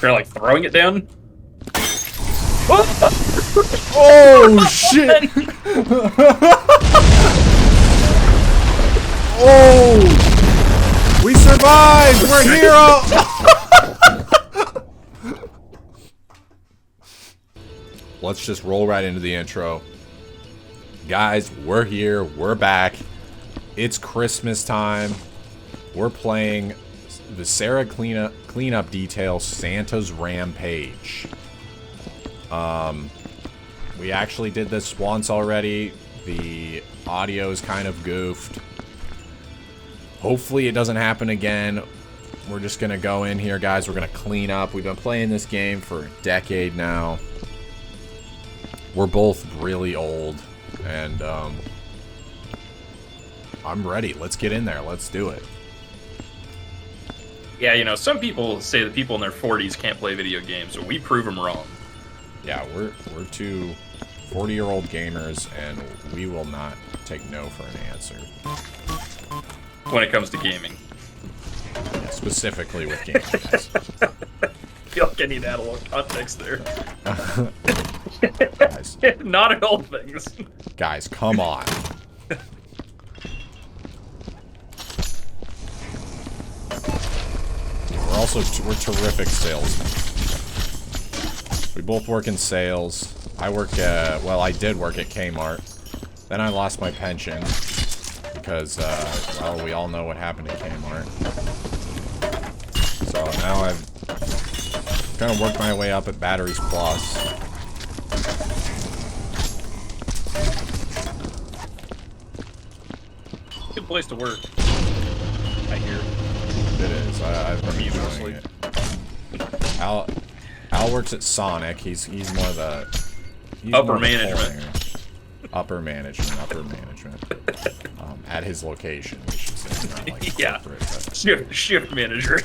They're like throwing it down. Oh shit! Oh! We survived! We're heroes! Let's just roll right into the intro. Guys, we're here. We're back. It's Christmas time. We're playing the Sarah Cleanup Detail Santa's Rampage. We actually did this once already. The audio is kind of goofed. Hopefully it doesn't happen again. We're just gonna go in here, guys. We're gonna clean up. We've been playing this game for a decade now. We're both really old, and I'm ready. Let's get in there. Let's do it. Yeah, you know, some people say that people in their 40s can't play video games, so we prove them wrong. Yeah, we're two 40-year-old gamers, and we will not take no for an answer. When it comes to gaming. Yeah, specifically with gaming, guys. I feel like I need to add a little context there. Guys. Not at all things. Guys, come on. We're terrific salesmen. We both work in sales. I work at, well, I did work at Kmart. Then I lost my pension because, well, we all know what happened at Kmart. So now I've kind of worked my way up at Batteries Plus. Good place to work, I hear. It is. I've been enjoying it. Al works at Sonic. He's more the upper management. Upper management. At his location, we should say. Not like Yeah. Shift manager.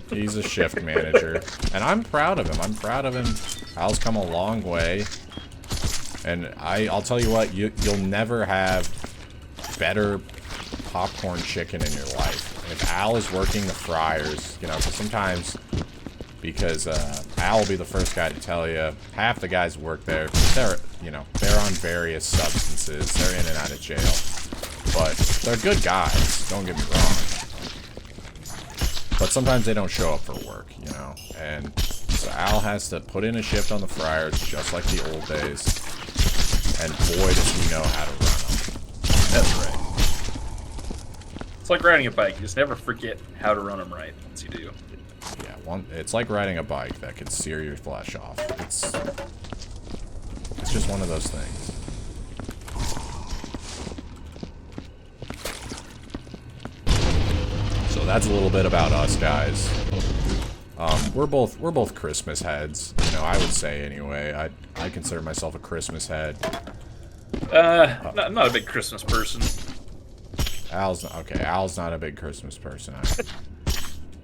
He's a shift manager, and I'm proud of him. Al's come a long way, and I'll tell you what, you'll never have better popcorn chicken in your life. If Al is working the fryers, you know, because Al will be the first guy to tell you, half the guys who work there, they're on various substances, they're in and out of jail, but they're good guys, don't get me wrong, but sometimes they don't show up for work, you know, and so Al has to put in a shift on the fryers, just like the old days, and boy does he know how to run them. That's right. It's like riding a bike. You just never forget how to run them right once you do. Yeah, it's like riding a bike that can sear your flesh off. It's just one of those things. So that's a little bit about us, guys. We're both Christmas heads. You know, I would say anyway. I consider myself a Christmas head. I'm not a big Christmas person. Al's not a big Christmas person.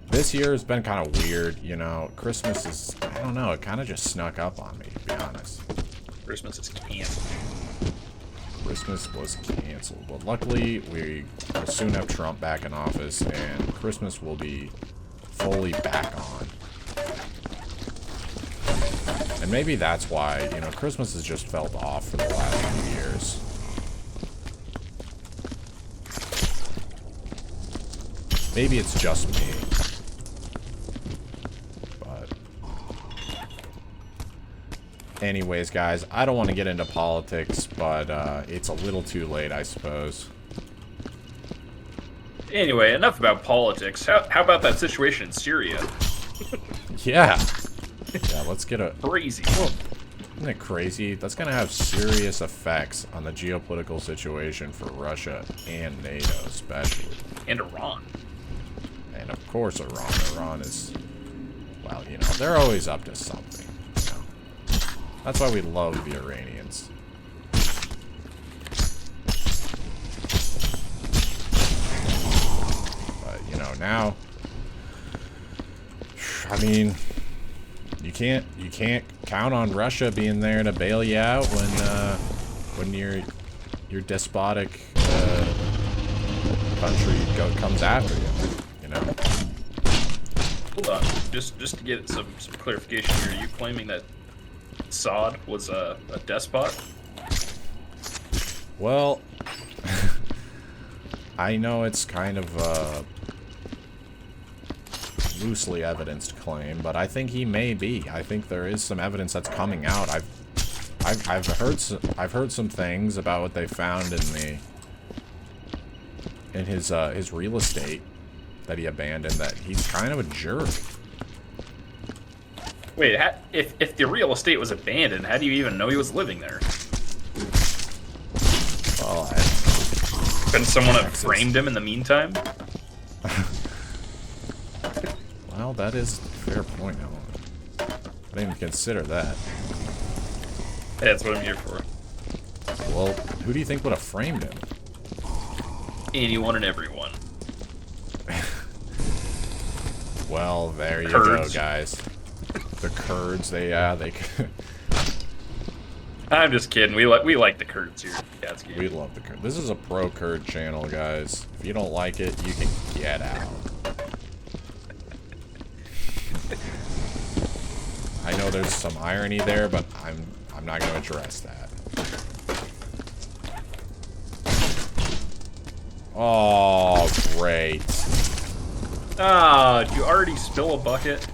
This year has been kind of weird, you know. Christmas is, I don't know, it kind of just snuck up on me, to be honest. Christmas is canceled. Christmas was canceled. But luckily, we will soon have Trump back in office, and Christmas will be fully back on. And maybe that's why, you know, Christmas has just felt off for the last few years. Maybe it's just me. But anyways, guys, I don't want to get into politics, but it's a little too late, I suppose. Anyway, enough about politics. How about that situation in Syria? Yeah. Yeah, let's get a... Crazy. Isn't it crazy? That's going to have serious effects on the geopolitical situation for Russia and NATO, especially. And Iran. And of course Iran. Iran is, well, you know, they're always up to something, you know. That's why we love the Iranians. But, you know, now, I mean, you can't count on Russia being there to bail you out when your despotic country comes after you. You know, Hold on, just to get some clarification here, are you claiming that Sod was a despot? Well, I know it's kind of a loosely evidenced claim, but I think he may be. I think there is some evidence that's coming out. I've heard some things about what they found in his real estate that he abandoned, that he's kind of a jerk. Wait, if the real estate was abandoned, how do you even know he was living there? Well, Couldn't someone have framed him in the meantime? well, that is a fair point, Alan. I didn't even consider that. Hey, that's what I'm here for. Well, who do you think would have framed him? Anyone and everyone. Well, there you Kurds. go, guys. The Kurds, they I'm just kidding. We like the Kurds here. Gatsky. we love the Kurds. This is a pro-Kurd channel, guys. If you don't like it, you can get out. I know there's some irony there, but I'm not going to address that. Oh, great. Ah, did you already spill a bucket?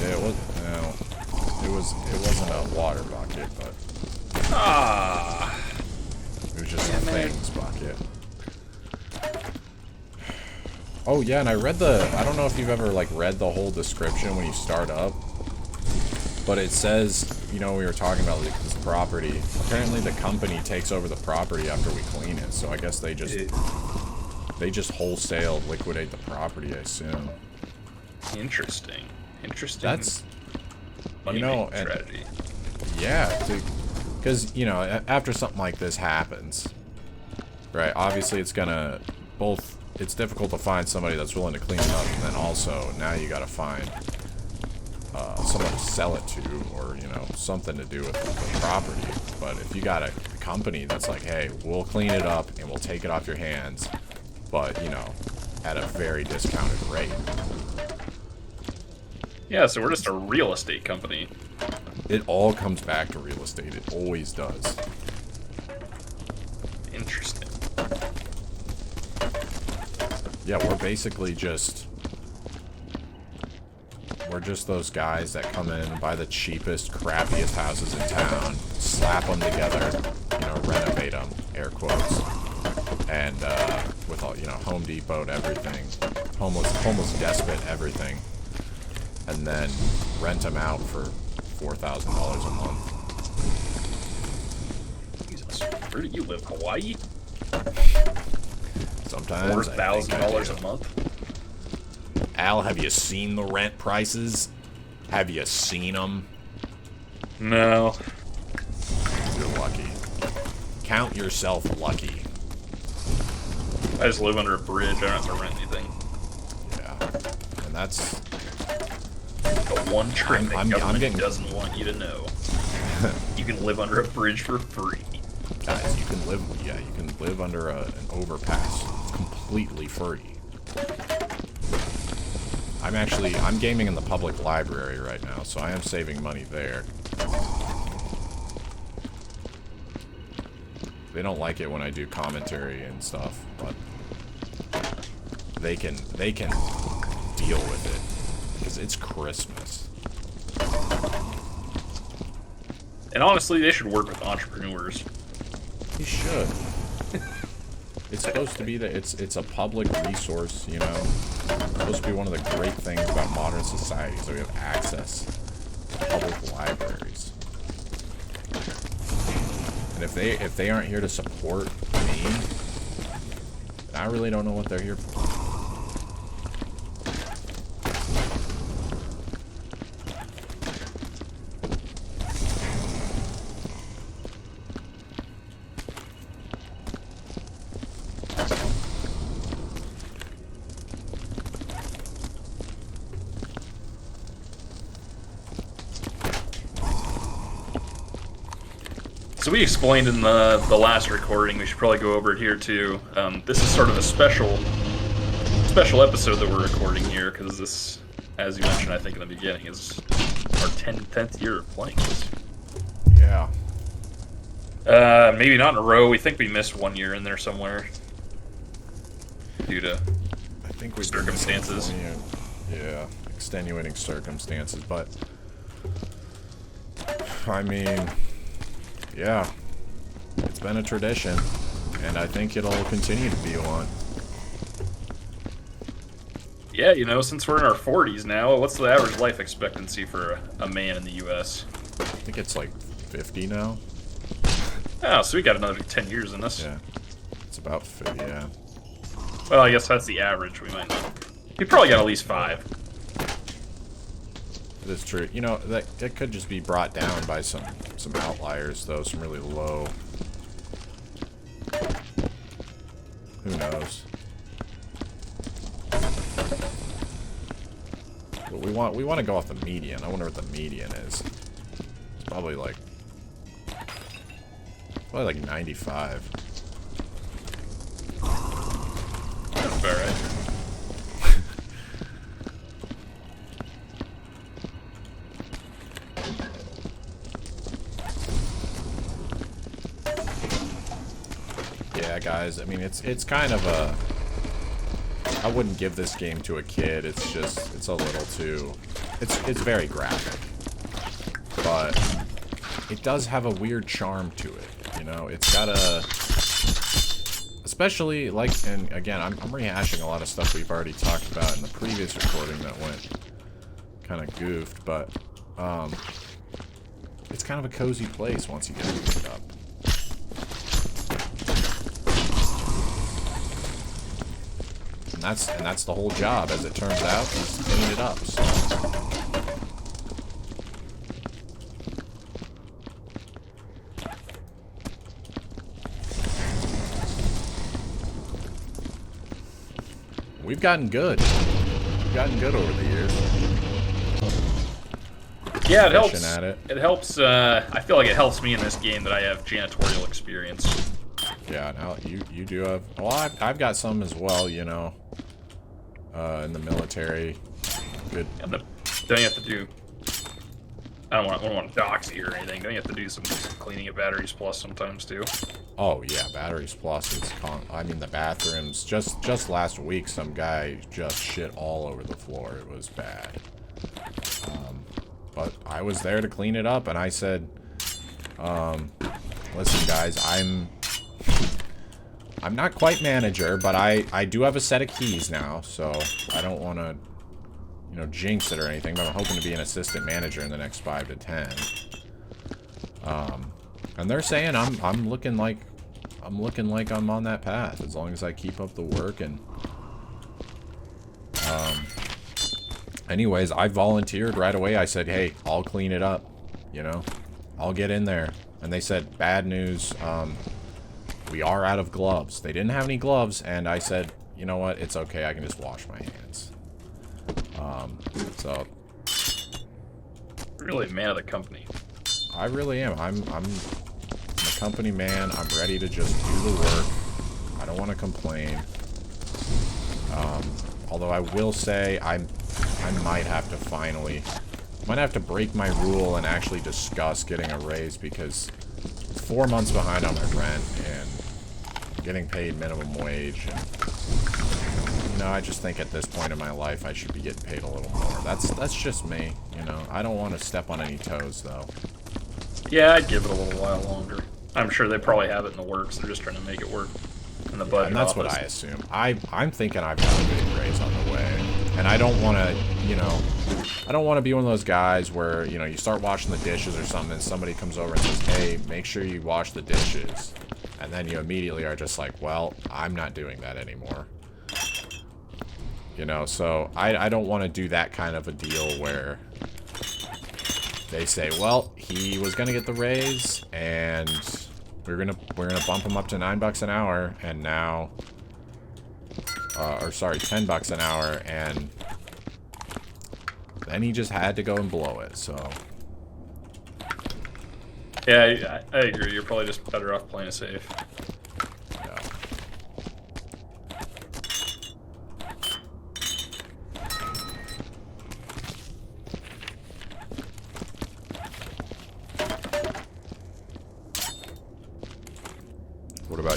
It was no. It wasn't a water bucket, but Ah. it was just a Damn it. things bucket. Oh yeah, and I don't know if you've ever like read the whole description when you start up, but it says, you know, we were talking about like, this property. Apparently the company takes over the property after we clean it, so I guess they just wholesale liquidate the property, I assume. Interesting. Interesting. That's, money you know, making and- strategy. yeah, because, you know, after something like this happens, right, obviously it's gonna, it's difficult to find somebody that's willing to clean it up, and then also, now you gotta find someone to sell it to, or, you know, something to do with the property. But if you got a company that's like, hey, we'll clean it up, and we'll take it off your hands, but, you know, at a very discounted rate. Yeah, so we're just a real estate company. It all comes back to real estate. It always does. Interesting. Yeah, we're basically just... We're just those guys that come in and buy the cheapest, crappiest houses in town, slap them together, you know, renovate them, air quotes, and with all, you know, Home Depot and everything, homeless despot everything, and then rent them out for $4,000 a month. Jesus, where do you live? Hawaii? Sometimes I think I $4,000 do. a month? Al, have you seen the rent prices? Have you seen them? No. You're lucky. Count yourself lucky. I just live under a bridge. I don't have to rent anything. Yeah. And that's... The one trick that I'm government getting- doesn't want you to know. You can live under a bridge for free. Guys, you can live under an overpass completely free. I'm gaming in the public library right now, so I am saving money there. They don't like it when I do commentary and stuff, but they can deal with it because it's Christmas. And honestly, they should work with entrepreneurs. You should. It's supposed to be that it's a public resource, you know. It's supposed to be one of the great things about modern society, so we have access to public libraries. And if they aren't here to support me, then I really don't know what they're here for. So we explained in the last recording, we should probably go over it here too. This is sort of a special special episode that we're recording here because this, as you mentioned, I think in the beginning, is our 10th year of playing this. Yeah. Maybe not in a row. We think we missed 1 year in there somewhere due to I think we circumstances. Yeah, extenuating circumstances, but I mean, yeah, it's been a tradition, and I think it'll continue to be one. Yeah, you know, since we're in our 40s now, what's the average life expectancy for a man in the U.S.? I think it's like 50 now. Oh, so we got another 10 years in us. Yeah, it's about 50, yeah. Well, I guess that's the average. We might not. We probably got at least 5. It is true. You know, that could just be brought down by some outliers, though, some really low. Who knows? But we want to go off the median. I wonder what the median is. It's probably like 95. That's about right. Yeah, guys. I mean, it's kind of a. I wouldn't give this game to a kid. It's just it's a little too. It's very graphic, but it does have a weird charm to it. You know, it's got a. Especially like, and again, I'm rehashing a lot of stuff we've already talked about in the previous recording that went kind of goofed, but it's kind of a cozy place once you get it picked up. And that's the whole job, as it turns out, is to clean it up. So. We've gotten good. We've gotten good over the years. Yeah, it helps. At it. It helps. I feel like it helps me in this game that I have janitorial experience. Yeah, now you do have. Well, I've got some as well. You know, in the military. Good. And don't you have to do? I don't want to dox you or anything. Don't you have to do some cleaning at Batteries Plus sometimes too? Oh yeah, Batteries Plus is I mean the bathrooms. Just last week, some guy just shit all over the floor. It was bad. But I was there to clean it up, and I said, listen guys, I'm not quite manager, but I do have a set of keys now, so I don't want to, you know, jinx it or anything, but I'm hoping to be an assistant manager in the next 5 to 10. And they're saying I'm looking like I'm on that path as long as I keep up the work. And anyways, I volunteered right away. I said, hey, I'll clean it up, you know, I'll get in there. And they said, bad news, we are out of gloves. They didn't have any gloves, and I said, you know what, it's okay, I can just wash my hands. So Really, man of the company. I really am. I'm a company man. I'm ready to just do the work. I don't want to complain. Although I will say I might have to break my rule and actually discuss getting a raise, because 4 months behind on my rent and getting paid minimum wage, and you know, I just think at this point in my life I should be getting paid a little more. That's just me, you know. I don't want to step on any toes though. Yeah, I'd give it a little while longer. I'm sure they probably have it in the works. They're just trying to make it work in the budget. And that's office. what I assume. I'm thinking I've got a big raise on the way, and I don't want to, you know, I don't want to be one of those guys where, you know, you start washing the dishes or something, and somebody comes over and says, hey, make sure you wash the dishes, and then you immediately are just like, well, I'm not doing that anymore. You know, so I don't want to do that kind of a deal where they say, well, he was gonna get the raise, and we're gonna bump him up to $9 an hour, and now, or sorry, $10 an hour, and then he just had to go and blow it. So Yeah, I agree. You're probably just better off playing it safe. yeah.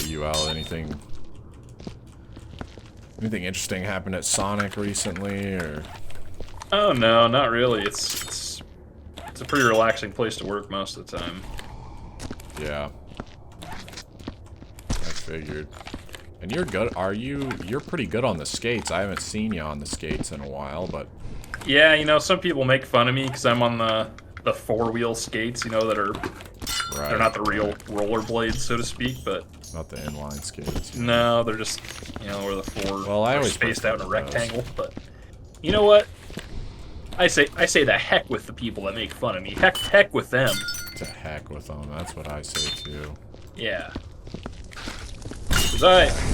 you, Al? Anything interesting happened at Sonic recently, or? Oh no, not really. It's a pretty relaxing place to work most of the time. Yeah. I figured. And you're good. You're pretty good on the skates. I haven't seen you on the skates in a while, but Yeah, you know, some people make fun of me because I'm on the four-wheel skates, you know, that are right. they're not the real rollerblades, so to speak, but Not the inline skates. no, they're just, you know, where the four Well, I are always spaced out in a prefer those. rectangle. But you know what? I say the heck with the people that make fun of me. Heck with them. To heck with them. That's what I say too. Yeah. Because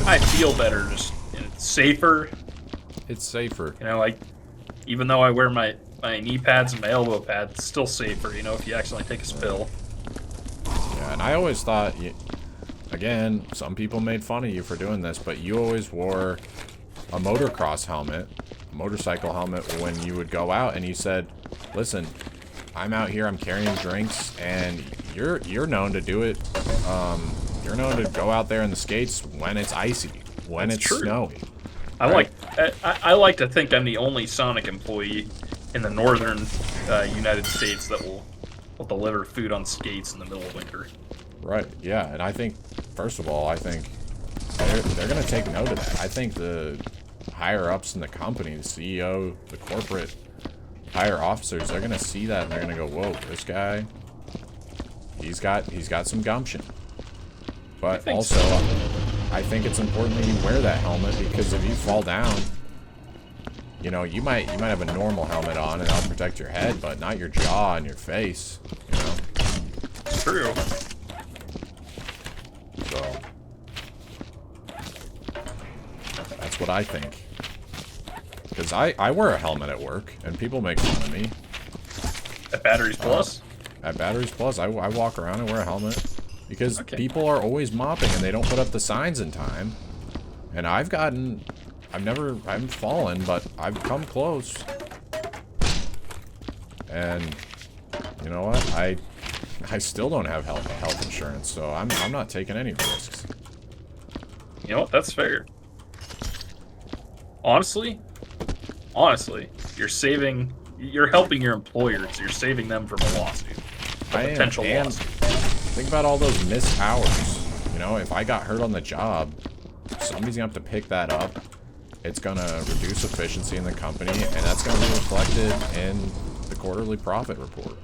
I feel better, just, and it's safer. It's safer. You know, like, even though I wear my knee pads and my elbow pads, it's still safer, you know, if you accidentally take a spill. Yeah, and I always thought, again, some people made fun of you for doing this, but you always wore a motocross helmet, a motorcycle helmet when you would go out, and you said, listen, I'm out here, I'm carrying drinks, and you're known to do it. You're known to go out there in the skates when it's icy, when That's it's true. snowy. I like to think I'm the only Sonic employee in the northern United States that will deliver food on skates in the middle of winter. Right, yeah, and I think, first of all, I think they're going to take note of that. I think the higher-ups in the company, the CEO, the corporate higher officers, they're going to see that and they're going to go, whoa, this guy, he's got some gumption. But also, I think it's important that you wear that helmet, because if you fall down, you know, you might have a normal helmet on and that'll protect your head, but not your jaw and your face, you know? It's true. So, that's what I think. Because I wear a helmet at work, and people make fun of me. At Batteries Plus? At Batteries Plus, I walk around and wear a helmet. Because Okay. people are always mopping, and they don't put up the signs in time. And I haven't fallen, but I've come close. And, you know what? I still don't have health insurance, so I'm not taking any risks. You know what? That's fair. Honestly, you're helping your employers. You're saving them from a lawsuit. A potential And lawsuit. think about all those missed hours. You know, if I got hurt on the job, somebody's gonna have to pick that up. It's gonna reduce efficiency in the company, and that's gonna be reflected in the quarterly profit report.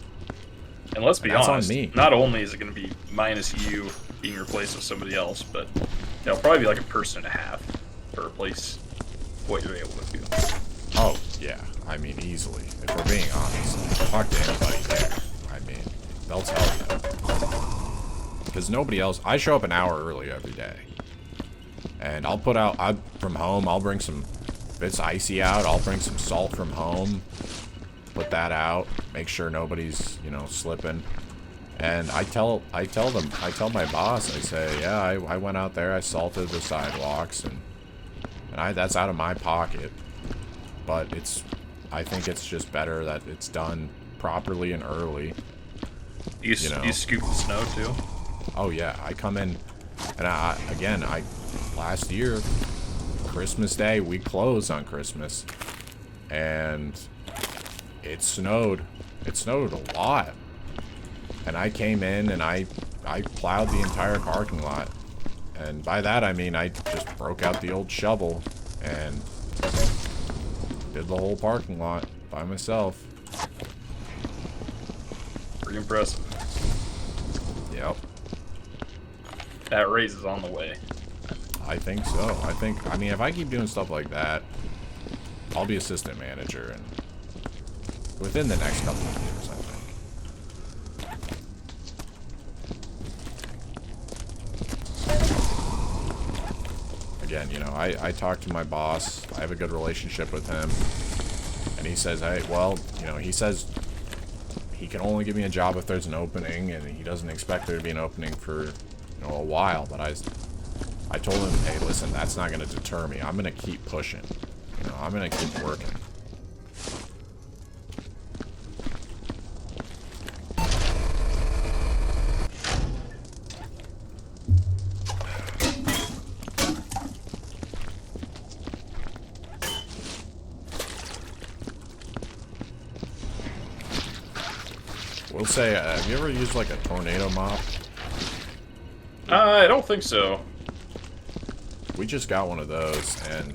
And let's be That's on honest, me. not only is it going to be minus you being replaced with somebody else, but it'll probably be like a person and a half to replace what you're able to do. Oh, yeah. I mean, easily. If we're being honest. Talk to anybody there. I mean, they'll tell you. Because nobody else... I show up an hour early every day. And I'll put out... from home, I'll bring some... If it's icy out, I'll bring some salt from home. Put that out. Make sure nobody's, you know, slipping. And I tell my boss, I say, yeah, I went out there, I salted the sidewalks, and that's out of my pocket. But I think it's just better that it's done properly and early. You know. you scoop the snow too? Oh yeah, I come in, and last year, Christmas Day, we closed on Christmas, and it snowed. It snowed a lot. And I came in and I plowed the entire parking lot. And by that I mean I just broke out the old shovel and did the whole parking lot by myself. Pretty impressive. Yep. That raise is on the way. I think so. I mean, if I keep doing stuff like that, I'll be assistant manager and within the next couple of years, I think. Again, you know, I talk to my boss. I have a good relationship with him. And he says, hey, well, you know, he says he can only give me a job if there's an opening, and he doesn't expect there to be an opening for, you know, a while. But I told him, hey, listen, that's not going to deter me. I'm going to keep pushing. You know, I'm going to keep working. will say, have you ever used like a tornado mop? I don't think so. We just got one of those, and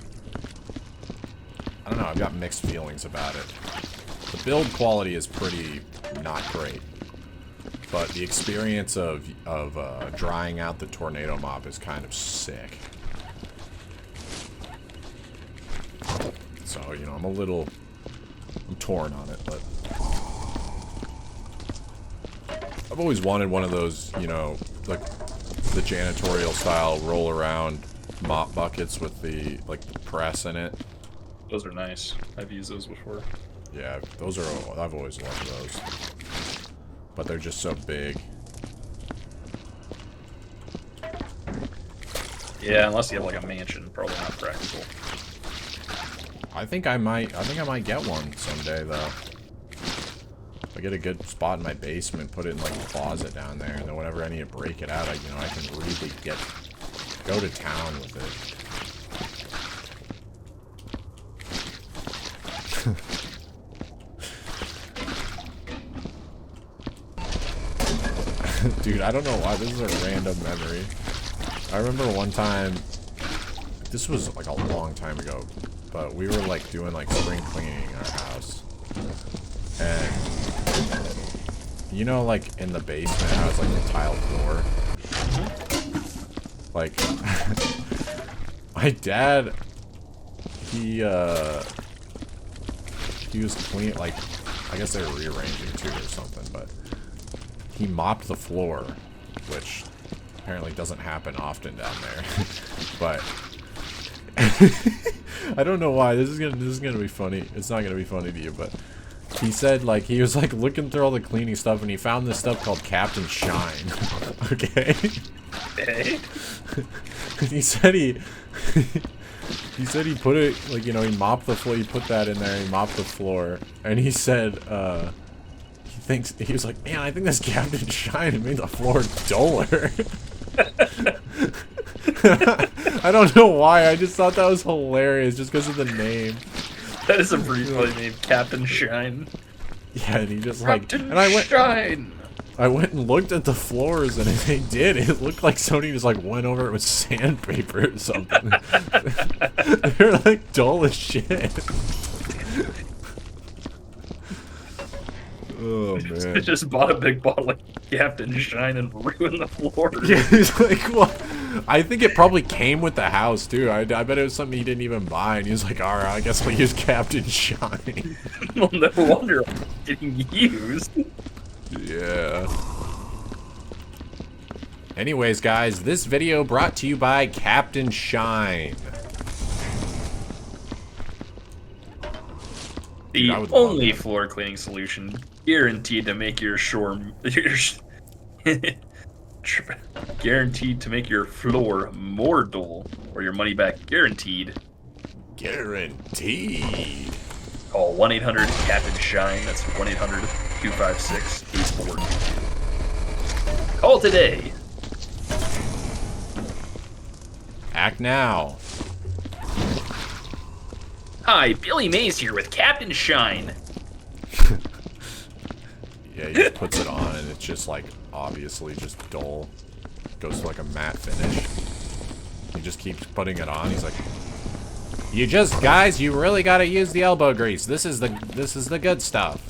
I don't know, I've got mixed feelings about it. The build quality is pretty not great, but the experience of drying out the tornado mop is kind of sick. So, you know, I'm torn on it, but I've always wanted one of those, you know, like the janitorial style roll around mop buckets with the, like, the press in it. Those are nice. I've used those before. Yeah, those are, I've always loved those. But they're just so big. Yeah, unless you have like a mansion, probably not practical. I think I might get one someday though. If I get a good spot in my basement, put it in like a closet down there, and then whenever I need to break it out, I can really go to town with it. Dude, I don't know why, this is a random memory. I remember one time, this was like a long time ago, but we were like doing like spring cleaning in our house. And, you know, like in the basement, how it's like the tiled floor? Like, my dad, he was cleaning, like, I guess they were rearranging too or something, but he mopped the floor, which apparently doesn't happen often down there. But I don't know why. This is gonna be funny. It's not gonna be funny to you, but he said like he was like looking through all the cleaning stuff and he found this stuff called Captain Shine. Okay. Hey. He said he said he put it, like, you know, he mopped the floor, he put that in there, he mopped the floor, and he said, he was like, man, I think this Captain Shine made the floor duller. I don't know why, I just thought that was hilarious, just because of the name. That is a pretty funny name, Captain Shine. Yeah, and he just Captain like, Shine! I went and looked at the floors, and they did. It looked like Sony just like went over it with sandpaper or something. They're like dull as shit. Oh man! They just bought a big bottle of Captain Shine and ruined the floor. Yeah, he's like, what? I think it probably came with the house too. I bet it was something he didn't even buy, and he was like, all right, I guess I'll use Captain Shine. Well, no wonder it's getting used. Yeah. Anyways, guys, this video brought to you by Captain Shine. The Dude, only floor cleaning solution guaranteed to make your guaranteed to make your floor more dull, or your money back guaranteed. Guaranteed. Call 1-800-CAPTAIN-SHINE. That's 1-800-256-84. Call today. Act now. Hi, Billy Mays here with Captain Shine. Yeah, he just puts it on and it's just like obviously just dull. Goes to like a matte finish. He just keeps putting it on. He's like, guys, you really gotta use the elbow grease. This is the good stuff.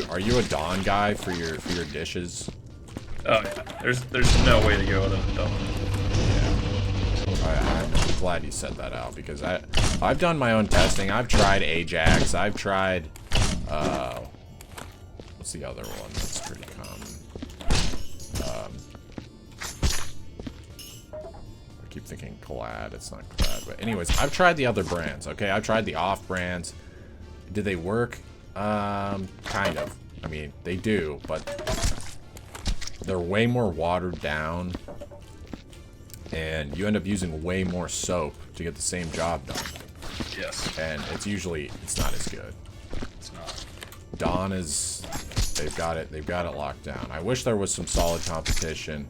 Are you a Dawn guy for your dishes? Oh yeah, there's no way to go without a Dawn. Yeah. I'm glad you said that out because I've done my own testing. I've tried Ajax. I've tried what's the other one that's pretty common? I keep thinking Glad. It's not Glad, but anyways, I've tried the other brands. Okay, I've tried the off brands. Did they work? Kind of. I mean, they do, but they're way more watered down, and you end up using way more soap to get the same job done. Yes. And it's not as good. It's not. Dawn is They've got it locked down. I wish there was some solid competition,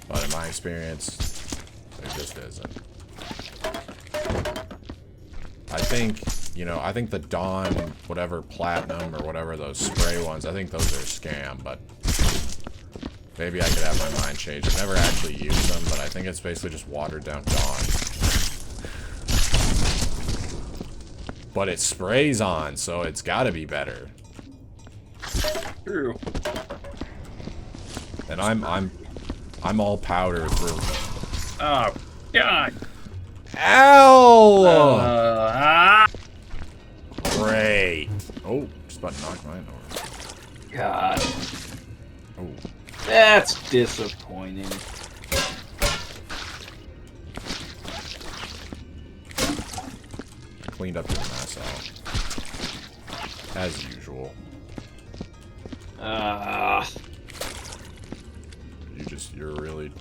but in my experience, there just isn't. I think, you know, I think the Dawn, whatever, Platinum, or whatever those spray ones, I think those are a scam, but maybe I could have my mind changed. I've never actually used them, but I think it's basically just watered down Dawn. But it sprays on, so it's gotta be better. True. And I'm all powder through. Oh, God. Ow! Great. Oh, just about to knock mine over. God. Oh. That's disappointing. Cleaned up your mess out. As usual. You're really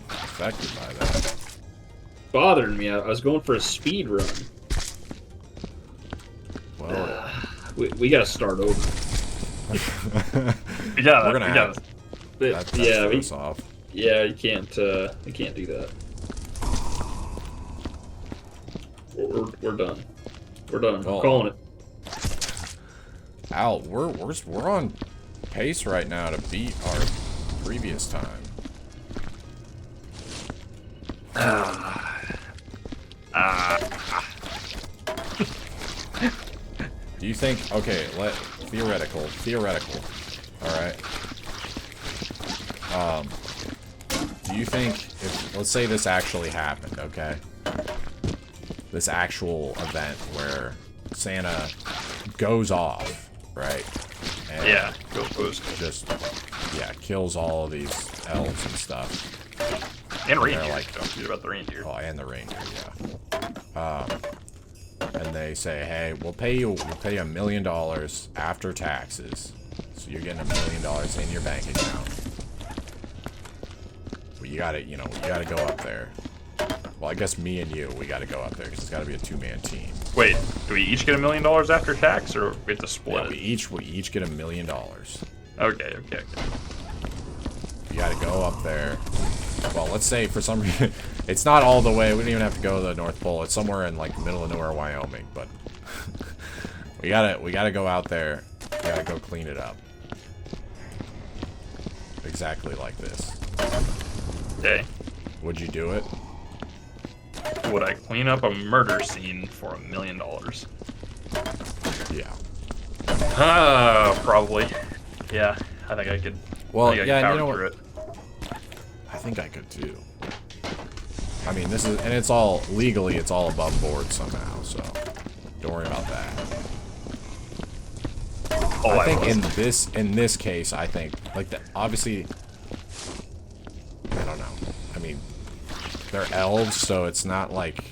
affected by that. Bothering me. I was going for a speed run. Well, we gotta start over. we're gonna have that yeah, throws off. Yeah, you can't do that. We're done. We're done. Oh. I'm calling it. Al, we're on pace right now to beat our previous time. Do you think, okay, theoretical, alright. Do you think, if, let's say this actually happened, okay? This actual event where Santa goes off, right? And Yeah, go post. just, yeah, kills all of these elves and stuff. And reindeer. like- Don't forget about the reindeer. Oh, and the reindeer, yeah. And they say, hey, we'll pay you $1 million after taxes. So you're getting $1 million in your bank account. But you gotta go up there. Well, I guess me and you, we gotta go up there because it's gotta be a 2-man team. Wait, do we each get $1 million after tax, or we have to split Yeah, we it? each get $1 million. Okay. You gotta go up there. Well, let's say for some reason, it's not all the way. We don't even have to go to the North Pole. It's somewhere in like the middle of nowhere, Wyoming. But we gotta go out there. We gotta go clean it up. Exactly like this. Okay. Would you do it? Would I clean up a murder scene for $1 million? Yeah. Probably. Yeah, I think I could. Well, I think I could yeah, power you know through what? it. I think I could too. I mean, this is, and it's all legally, it's all above board somehow. So don't worry about that. Oh, I think in this case, I think like that. Obviously, I don't know. I mean, they're elves, so it's not like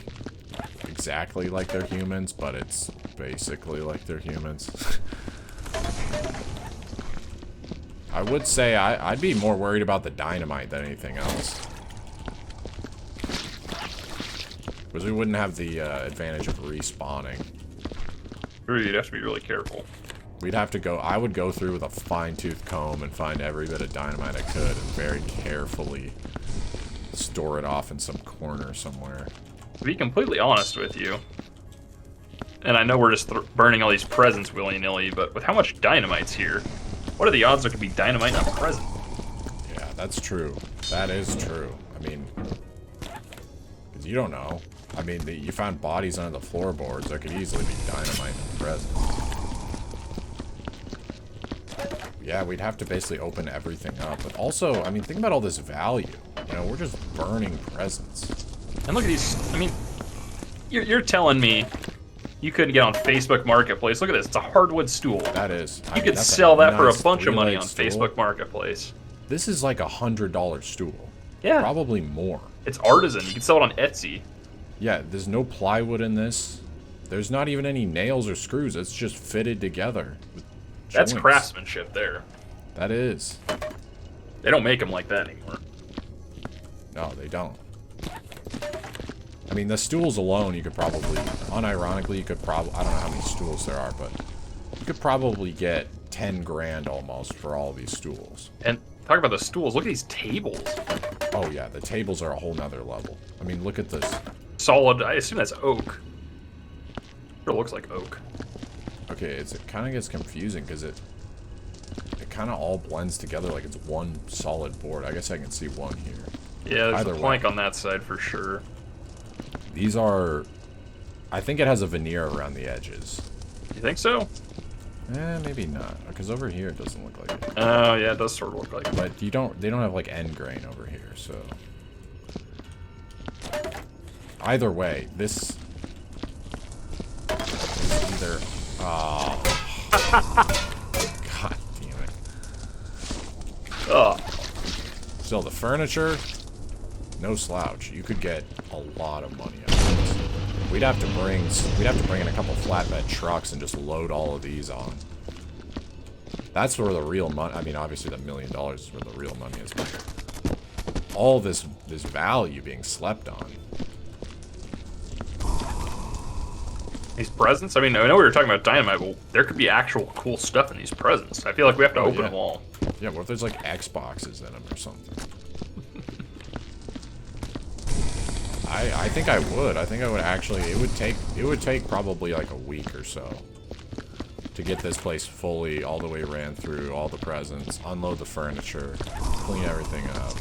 exactly like they're humans, but it's basically like they're humans. I would say I'd be more worried about the dynamite than anything else. Because we wouldn't have the advantage of respawning. You'd have to be really careful. We'd have to go, I would go through with a fine-tooth comb and find every bit of dynamite I could and very carefully store it off in some corner somewhere. To be completely honest with you, and I know we're just burning all these presents willy-nilly, but with how much dynamite's here, what are the odds there could be dynamite in a present? Yeah, that's true. That is true. I mean, 'cause you don't know. I mean, you found bodies under the floorboards. There could easily be dynamite in the present. Yeah, we'd have to basically open everything up. But also, I mean, think about all this value. You know, we're just burning presents. And look at these. I mean, you're telling me you couldn't get on Facebook Marketplace. Look at this. It's a hardwood stool. That is. You could sell that for a bunch of money on Facebook Marketplace. This is like $100 stool. Yeah. Probably more. It's artisan. You can sell it on Etsy. Yeah, there's no plywood in this. There's not even any nails or screws. It's just fitted together. With That's joints. craftsmanship there. That is. They don't make them like that anymore. No, they don't. I mean, the stools alone, you could probably, unironically, you could probably, I don't know how many stools there are, but you could probably get 10 grand almost for all these stools. And talk about the stools. Look at these tables. Oh yeah, the tables are a whole nother level. I mean, look at this. Solid. I assume that's oak. It looks like oak. Okay, it kind of gets confusing because it kind of all blends together like it's one solid board. I guess I can see one here. Yeah, there's Either a plank way. on that side for sure. These are... I think it has a veneer around the edges. You think so? Maybe not. Because over here it doesn't look like it. Oh, yeah, it does sort of look like it. But they don't have like end grain over here, so... Either way, this... is either... Oh. God damn it. Oh, Still, the furniture, no slouch. You could get a lot of money out of this. We'd have to bring in a couple flatbed trucks and just load all of these on. That's where the real money. I mean, obviously, the $1 million is where the real money is. But all this value being slept on. these presents? I mean, I know we were talking about dynamite, but there could be actual cool stuff in these presents. I feel like we have to open them all. Yeah, what if there's like Xboxes in them or something? I think I would. I think I would actually. It would take probably like a week or so to get this place fully all the way ran through, all the presents, unload the furniture, clean everything up.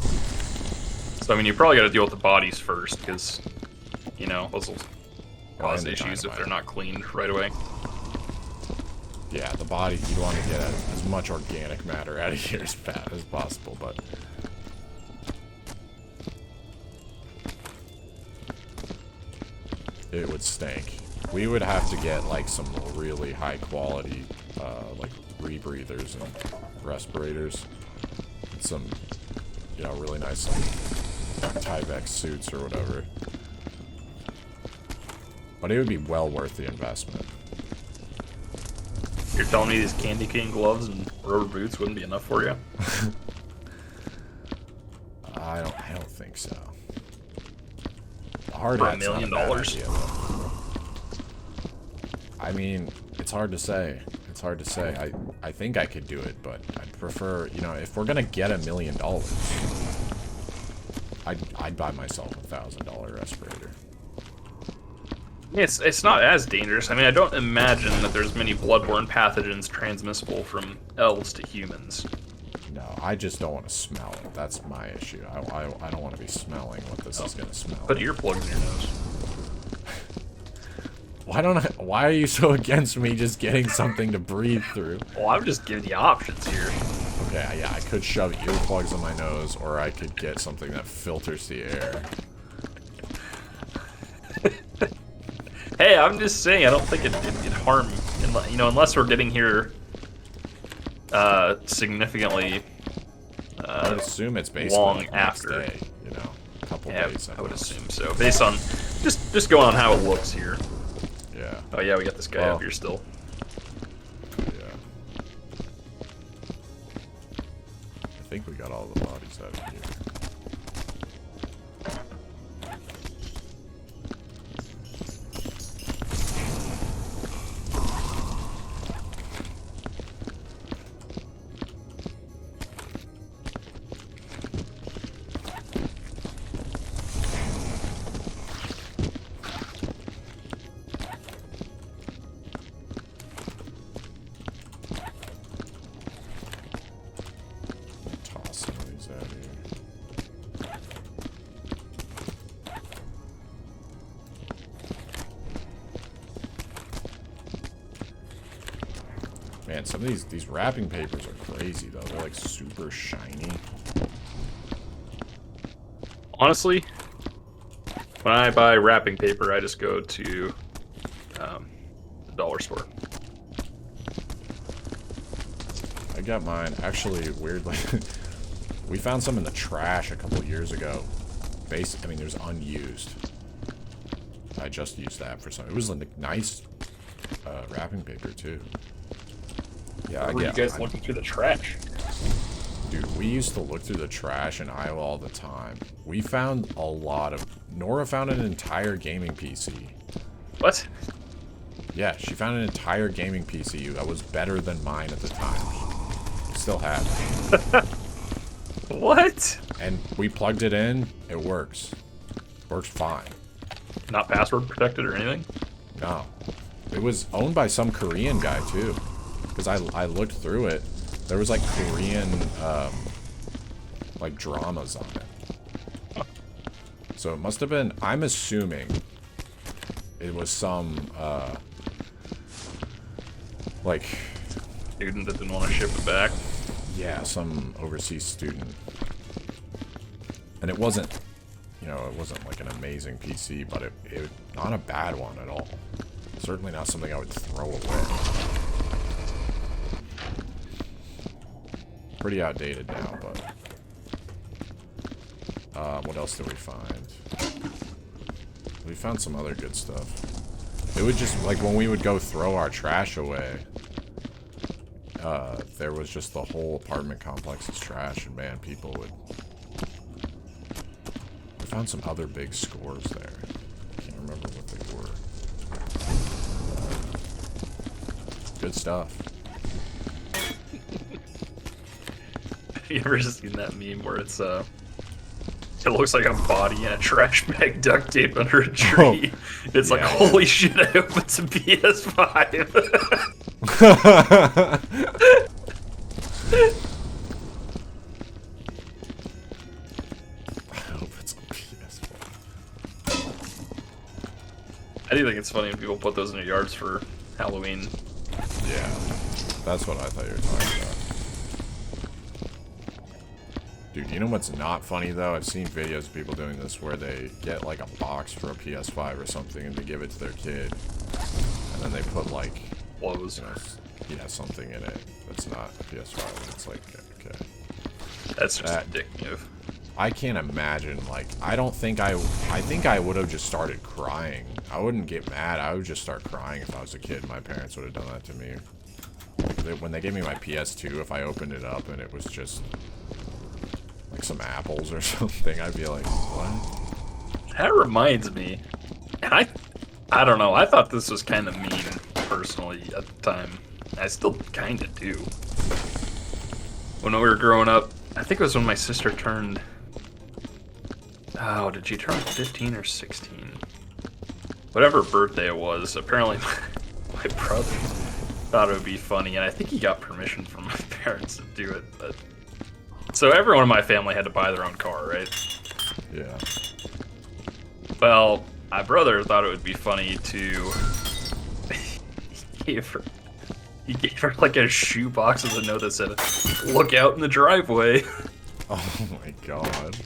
So I mean, you probably got to deal with the bodies first, because you know those will cause And the issues if dynamite. they're not cleaned right away. Yeah, the body, you'd want to get as much organic matter out of here as fast as possible, but... it would stink. We would have to get, like, some really high quality, like, rebreathers and respirators. Some, you know, really nice, like, Tyvek suits or whatever. But it would be well worth the investment. You're telling me these candy cane gloves and rubber boots wouldn't be enough for you? I don't think so. Hard For $1 hat's not million? bad idea, though. I mean, it's hard to say. It's hard to say. I think I could do it, but I'd prefer, you know, if we're gonna get $1 million, I'd buy myself a $1,000 respirator. It's not as dangerous. I mean, I don't imagine that there's many bloodborne pathogens transmissible from elves to humans. No, I just don't want to smell it. That's my issue. I don't want to be smelling what this is gonna smell. Put earplugs in your nose. Why are you so against me just getting something to breathe through? Well, I'm just giving you options here. Okay, yeah, I could shove earplugs in my nose, or I could get something that filters the air. Hey, I'm just saying, I don't think it'd harm, you know, unless we're getting here significantly I would assume it's basically long like next after. day, you know, a couple Yeah, days. I would assume so. Based on just going on how it looks here. Yeah, Oh yeah, we got this guy Well. up here still. yeah. I think we got all the bodies out of here. Toss some of these out here. Man, some of these wrapping papers are crazy though. They're like super shiny. Honestly, when I buy wrapping paper, I just go to the dollar store. I got mine. Actually, weirdly, we found some in the trash a couple years ago. I mean, there's unused. I just used that for some. It was like nice wrapping paper too. Yeah, Where were you guys looking through the trash? Dude, we used to look through the trash in Iowa all the time. We found a lot of... Nora found an entire gaming PC. What? Yeah, she found an entire gaming PC that was better than mine at the time. Still have it. What? And we plugged it in. It works. Works fine. Not password protected or anything? No. It was owned by some Korean guy, too. Because I looked through it. There was, like, Korean, like, dramas on it. So it must have been... I'm assuming it was some, like... Student that didn't want to ship it back. Yeah, some overseas student. And it wasn't, you know, it wasn't like an amazing PC, but it not a bad one at all. Certainly not something I would throw away. Pretty outdated now, but... what else did we find? We found some other good stuff. It would just, like, when we would go throw our trash away, there was just the whole apartment complex's trash, and man, people would... We found some other big scores there. I can't remember what they were. Good stuff. Have you ever seen that meme where it's, it looks like a body in a trash bag duct tape under a tree? It's like, holy shit, I hope it's a PS5. I hope it's a PS4. I do think it's funny when people put those in their yards for Halloween. Yeah, that's what I thought you were talking about. Dude, you know what's not funny, though? I've seen videos of people doing this where they get, like, a box for a PS5 or something and they give it to their kid. And then they put, like... Clothes. You know, yeah, something in it that's not a PS5. It's like, okay. That's just addictive. I can't imagine, like... I think I would have just started crying. I wouldn't get mad. I would just start crying if I was a kid. My parents would have done that to me. Like, when they gave me my PS2, if I opened it up and it was just... like some apples or something, I'd be like, what? That reminds me, and I don't know, I thought this was kind of mean, personally, at the time. I still kind of do. When we were growing up, I think it was when my sister turned... Oh, did she turn 15 or 16? Whatever birthday it was, apparently my brother thought it would be funny, and I think he got permission from my parents to do it, but... So everyone in my family had to buy their own car, right? Yeah. Well, my brother thought it would be funny to... he gave her like a shoebox with a note that said, "Look out in the driveway." Oh my god.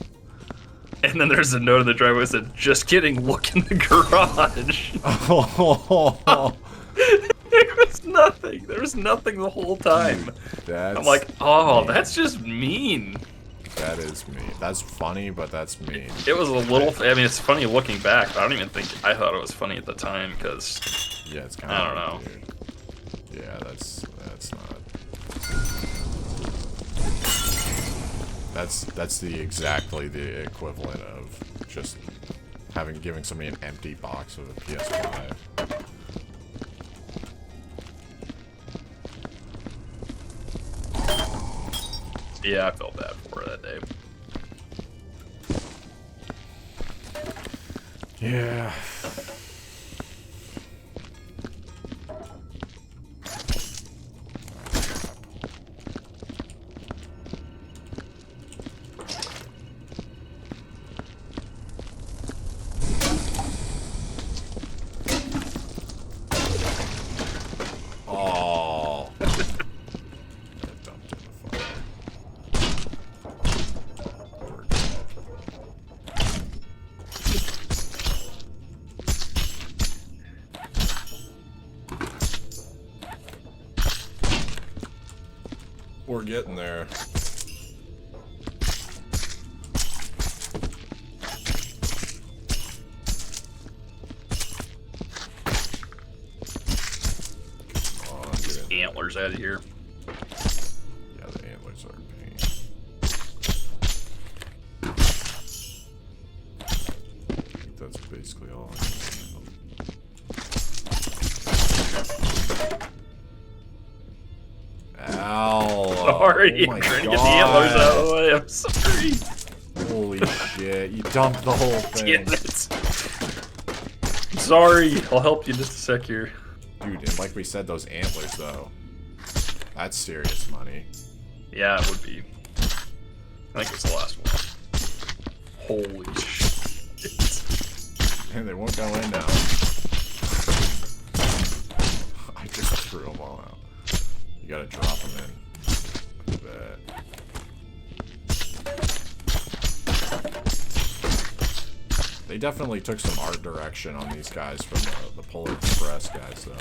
And then there's a note in the driveway that said, "Just kidding, look in the garage." Oh. There was nothing. There was nothing the whole time. I'm like, oh, mean. That's just mean. That is mean. That's funny, but that's mean. It was a little... I mean, it's funny looking back, but I don't even think... I thought it was funny at the time, because... Yeah, it's kind of... I don't know. Weird. Yeah, that's not... That's exactly the equivalent of just giving somebody an empty box of a PS5. Yeah, I felt bad for her that day. Yeah. Oh. We're getting there. Antlers out of here. Yeah, the antlers are a pain. I think that's basically all I can handle. sorry. Oh my I'm trying to get the antlers out of God. the way. I'm sorry. Holy shit. You dumped the whole thing. Damn it. I'm sorry. I'll help you in just a sec here. Dude, and like we said, those antlers, though. That's serious money. Yeah, it would be. I think it's the last one. Holy shit. And they won't go in now. I just threw them all out. You gotta drop them in. I bet. They definitely took some art direction on these guys from the Polar Express guys, though.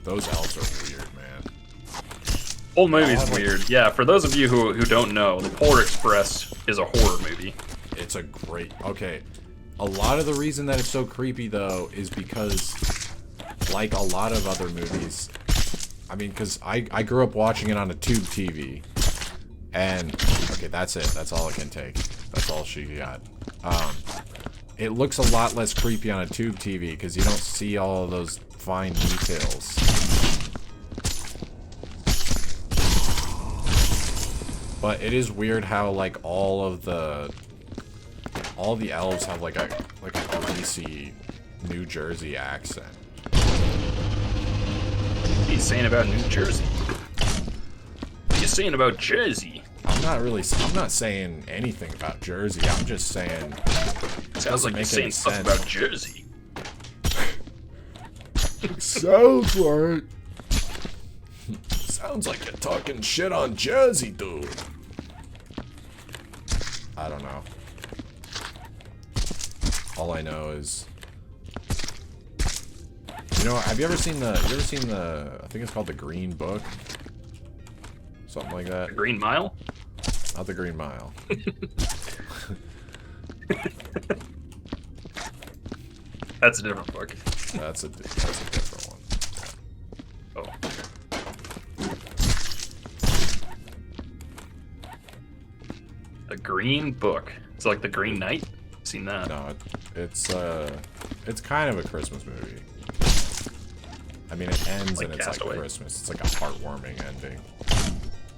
Those elves are weird, man. Whole movie's weird. Yeah, for those of you who don't know, The Polar Express is a horror movie. It's a great... Okay. A lot of the reason that it's so creepy, though, is because, like a lot of other movies... I mean, because I grew up watching it on a tube TV. And... Okay, that's it. That's all I can take. That's all she got. It looks a lot less creepy on a tube TV, because you don't see all of those fine details. But it is weird how, like, all the elves have like a greasy New Jersey accent. What are you saying about New Jersey? What are you saying about Jersey? I'm not saying anything about Jersey. I'm just saying. Sounds like you're saying stuff about Jersey. Sounds like. Sounds like you're talking shit on Jersey, dude. I don't know. All I know is, you know, have you ever seen the, I think it's called The Green Book? Something like that. The Green Mile? Not The Green Mile. That's a different book. That's a different one. Oh. The Green Book. It's like The Green Knight? Seen that? No, it's kind of a Christmas movie. I mean, it ends Like and it's Castaway? like Christmas. It's like a heartwarming ending.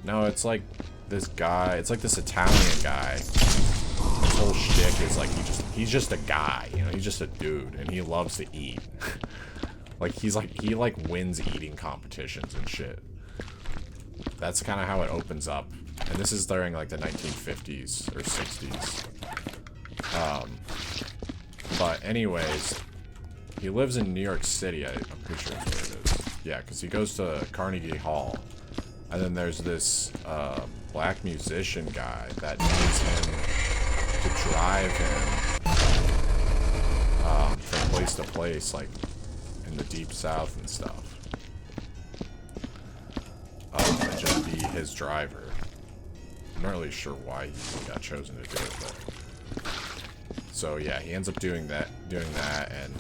No, it's like this guy. It's like this Italian guy. His whole shtick is like he's just a guy. You know, he's just a dude, and he loves to eat. he wins eating competitions and shit. That's kind of how it opens up. And this is during like the 1950s or 60s. But anyways, he lives in New York City. I'm pretty sure that's where it is. Yeah, because he goes to Carnegie Hall. And then there's this black musician guy that needs him to drive him from place to place, like in the deep south and stuff. And just be his driver. I'm not really sure why he got chosen to do it, but... So yeah, he ends up doing that, and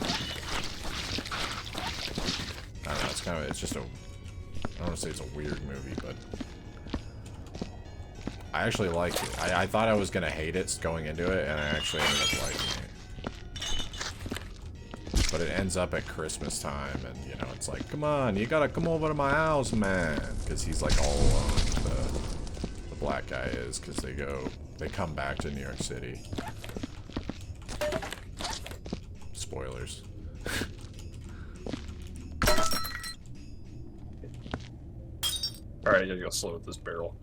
I don't know, it's just a, I don't want to say it's a weird movie, but I actually liked it. I thought I was gonna hate it going into it, and I actually ended up liking it. But it ends up at Christmas time, and you know, it's like, come on, you gotta come over to my house, man, because he's like all alone. The black guy is, because they come back to New York City. Spoilers. Alright, I gotta go slow with this barrel.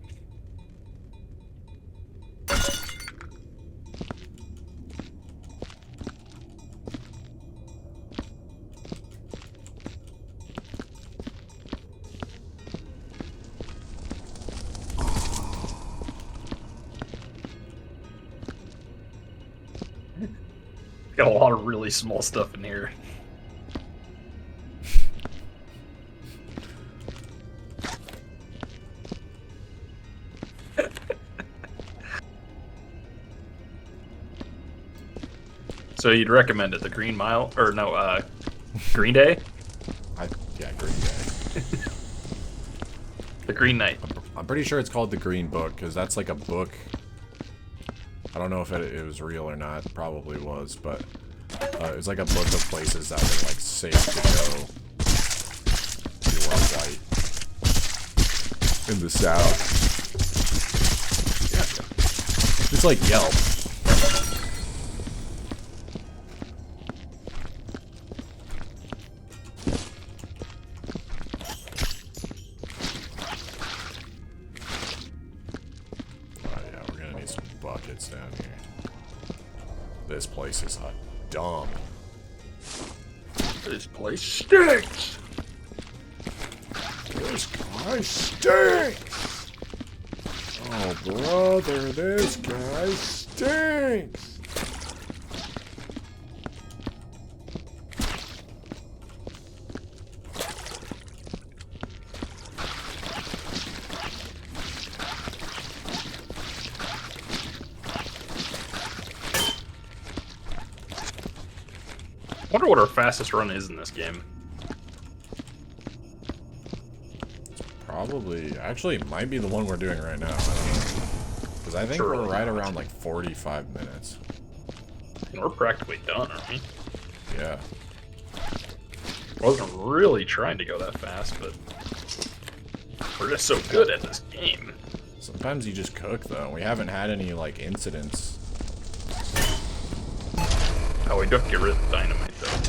Got a lot of really small stuff in here. So you'd recommend it, the Green Mile, or no, Green Day? Yeah, Green Day. The Green Knight. I'm pretty sure it's called The Green Book, because that's like a book. I don't know if it was real or not. Probably was, but it was like a book of places that were like safe to go if you were white. in the South. Yeah. It's like Yelp. Oh yeah, we're gonna need some buckets down here. This place is a dump. This place stinks. This guy stinks! Oh, brother, this guy stinks! I wonder what our fastest run is in this game. Probably, actually, it might be the one we're doing right now. Because I think we're right around like 45 minutes. And we're practically done, aren't we? Yeah. I wasn't really trying to go that fast, but we're just so good at this game. Sometimes you just cook, though. We haven't had any, like, incidents. Oh, we do have to get rid of the dynamite, though.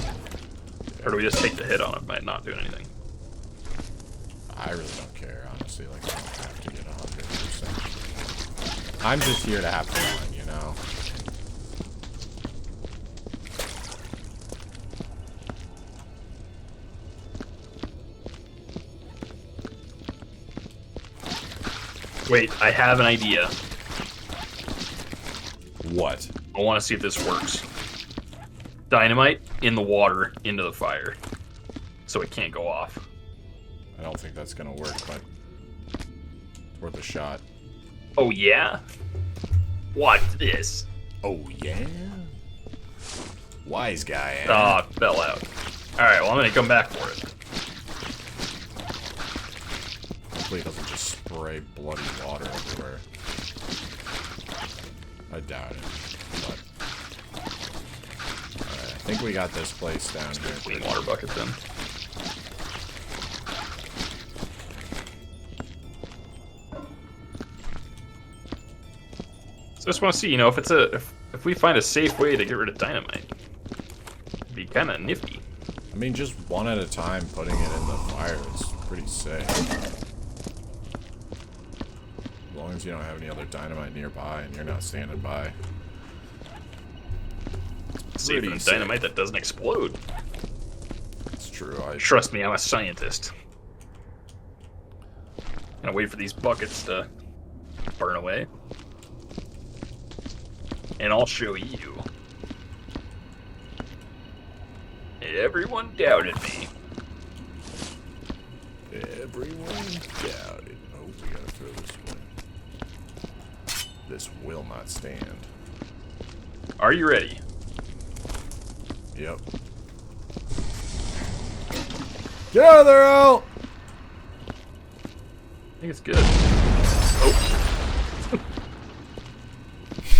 Or do we just take the hit on it by not doing anything? I really don't care, honestly. Like, I don't have to get 100%. I'm just here to have fun, you know? Wait, I have an idea. What? I want to see if this works. Dynamite in the water into the fire. So it can't go off. I don't think that's gonna work, but it's worth a shot. Oh, yeah? Watch this. Oh, yeah? Wise guy, eh? Ah, fell out. Alright, well, I'm gonna come back for it. Hopefully it doesn't just spray bloody water everywhere. I doubt it, but... Alright, I think we got this place down here. Clean water bucket then. So I just want to see, you know, if we find a safe way to get rid of dynamite, it'd be kind of nifty. I mean, just one at a time, putting it in the fire is pretty sick. As long as you don't have any other dynamite nearby and you're not standing by. Safe Pretty than sick. dynamite that doesn't explode. It's true. Trust me, I'm a scientist. Gonna wait for these buckets to burn away. And I'll show you. Everyone doubted me. Everyone doubted. Oh, we gotta throw this one. This will not stand. Are you ready? Yep. Get out of there, Al! I think it's good. Oh.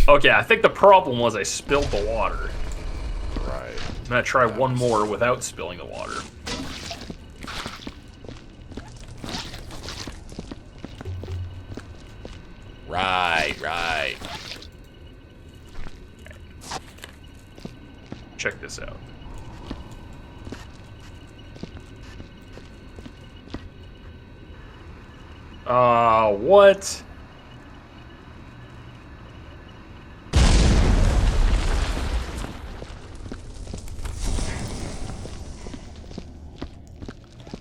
Okay, I think the problem was I spilled the water. Right. I'm gonna try one more without spilling the water. Right. Check this out. What?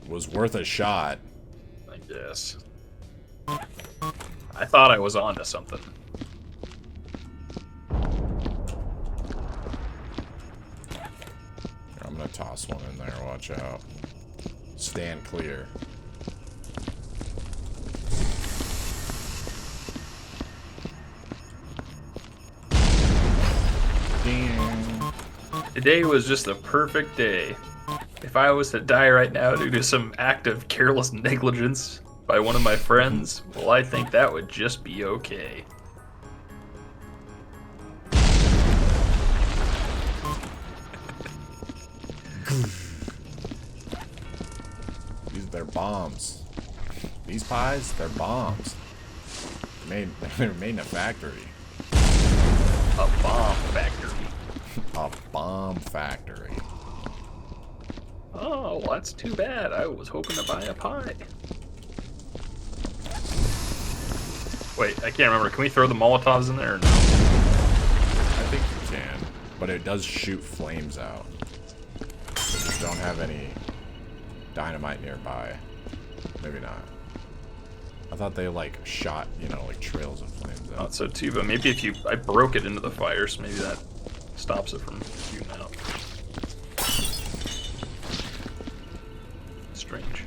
Was worth a shot. I guess. I thought I was onto something. I'm gonna toss one in there, watch out. Stand clear. Today was just a perfect day. If I was to die right now due to some act of careless negligence by one of my friends, well, I think that would just be okay. These are their bombs. These pies, they're bombs. They're made in a factory. A bomb factory. A bomb factory. Oh, well, that's too bad. I was hoping to buy a pie. Wait, I can't remember. Can we throw the Molotovs in there or no? I think you can, but it does shoot flames out. So just don't have any dynamite nearby. Maybe not. I thought they like shot, you know, like trails of flames out. Not so too, but maybe if you... I broke it into the fire, so maybe that stops it from shooting out. Strange.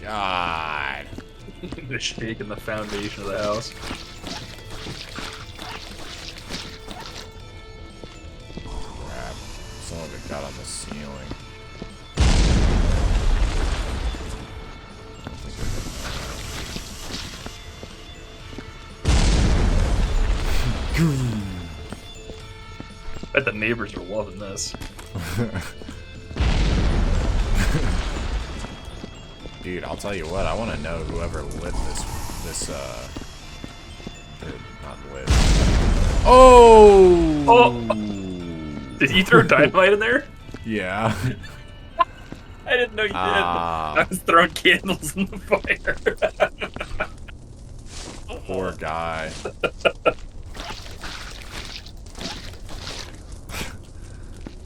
God. They're shaking the foundation of the house. Crap. Some of it got on the ceiling. I don't think I bet the neighbors are loving this. Dude, I'll tell you what, I want to know whoever lit not lit. Oh! Oh! Did you throw dynamite in there? Yeah. I didn't know you did. I was throwing candles in the fire. Poor guy.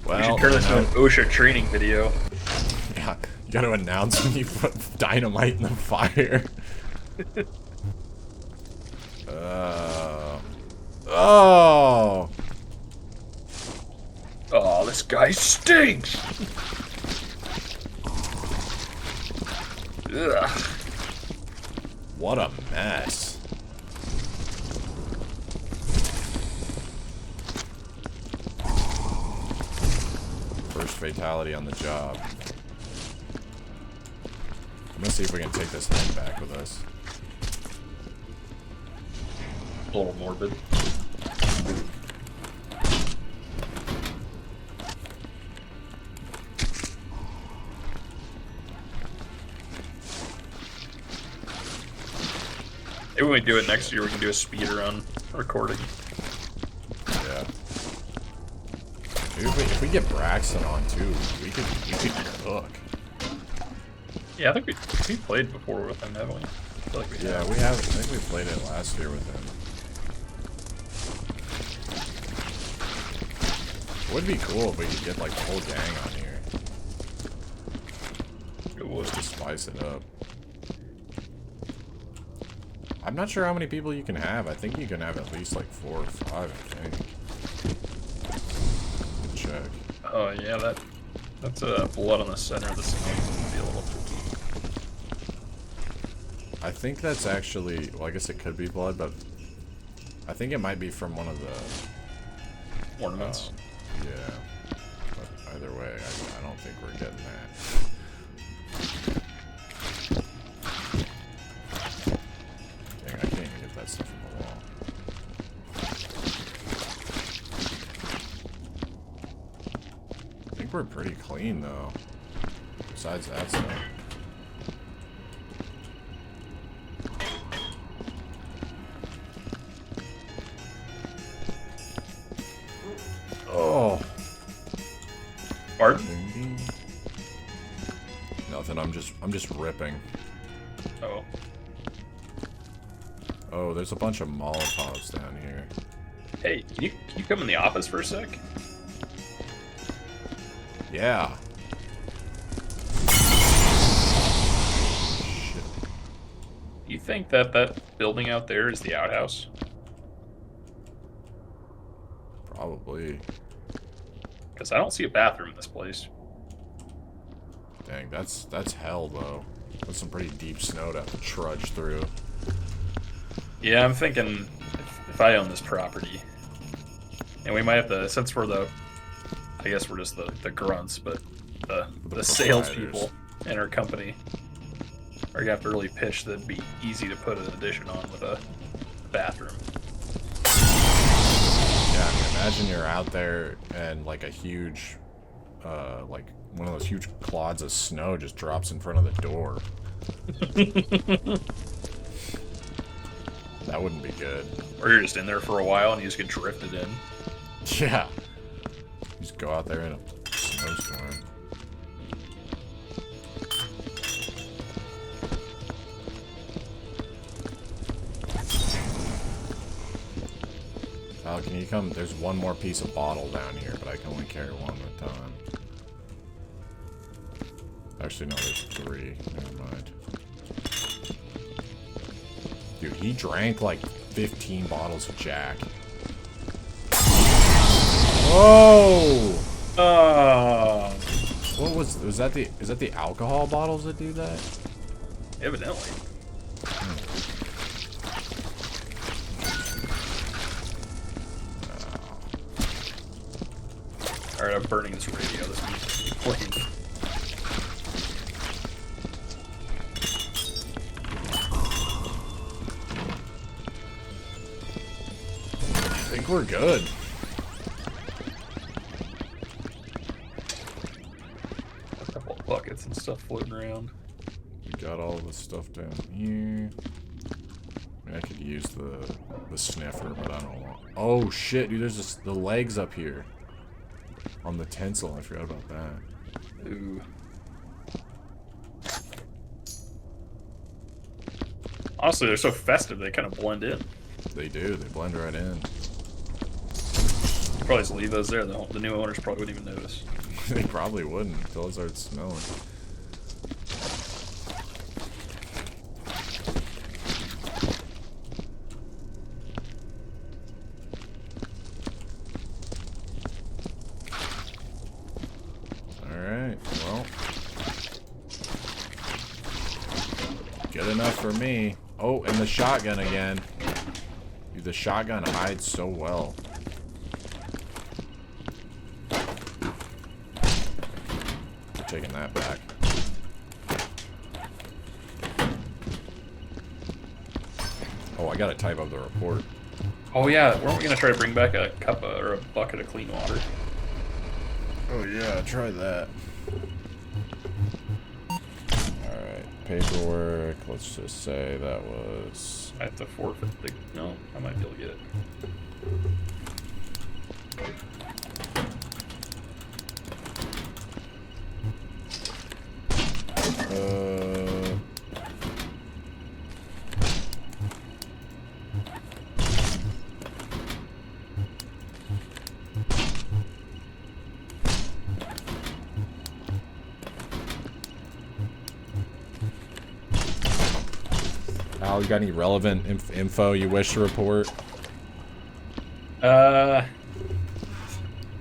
Well, We should turn this into an OSHA training video. yeah, you gotta announce when you put dynamite in the fire. Oh! Oh, this guy stinks! Ugh. What a mess. First fatality on the job. I'm gonna see if we can take this thing back with us. A little morbid. Maybe when we do it next year, we can do a speed run recording. Yeah. Dude, if we get Braxton on too, we could cook. Yeah, I think we played before with him, haven't we? I feel like we Yeah, have. we have. I think we played it last year with him. Would be cool if we could get like the whole gang on here. It was. Just to spice it up. I'm not sure how many people you can have. I think you can have at least like 4 or 5, I think. Good check. Oh yeah, that's blood on the center of the ceiling. Would be a little tricky. I think that's actually, well, I guess it could be blood, but I think it might be from one of the Ornaments. yeah. But either way, I don't think we're getting that. Dang, I can't even get that stuff from the wall. I think we're pretty clean though. Besides that stuff. Oh. Pardon? Ding, ding. Nothing. I'm just ripping. Oh. Oh, there's a bunch of Molotovs down here. Hey, can you come in the office for a sec? Yeah. Shit. You think that building out there is the outhouse? Probably. Because I don't see a bathroom in this place. Dang, that's hell though. That's some pretty deep snow to have to trudge through. Yeah, I'm thinking if I own this property, and we might have to, since we're I guess we're just the grunts, but the salespeople in our company are gonna have to really pitch that it'd be easy to put an addition on with a bathroom. Yeah, I mean, imagine you're out there and like a huge, like one of those huge clods of snow just drops in front of the door. That wouldn't be good. Or you're just in there for a while and you just get drifted in. Yeah. You just go out there in a snowstorm. Al, can you come? There's one more piece of bottle down here, but I can only carry one at a time. Actually, no, there's 3. Never mind. Dude, he drank like 15 bottles of Jack. Whoa! What was that is that the alcohol bottles that do that? Evidently. Alright, I'm burning this radio. This music's keep playing. I think we're good. A couple of buckets and stuff floating around. We got all the stuff down here. I mean, I could use the sniffer, but I don't want. Oh shit, dude! There's just the legs up here on the tinsel. I forgot about that. Ooh. Honestly, they're so festive, they kind of blend in. They do. They blend right in. You probably just leave those there. The new owners probably wouldn't even notice. They probably wouldn't until it starts smelling. Alright, well. Good enough for me. Oh, and the shotgun again. Dude, the shotgun hides so well. Taking that back. Oh, I gotta type up the report. Oh yeah, weren't we gonna try to bring back a cup or a bucket of clean water? Oh yeah, try that. Alright, paperwork. Let's just say that was... I have to forfeit the... No, I might be able to get it. Al, you got any relevant info you wish to report?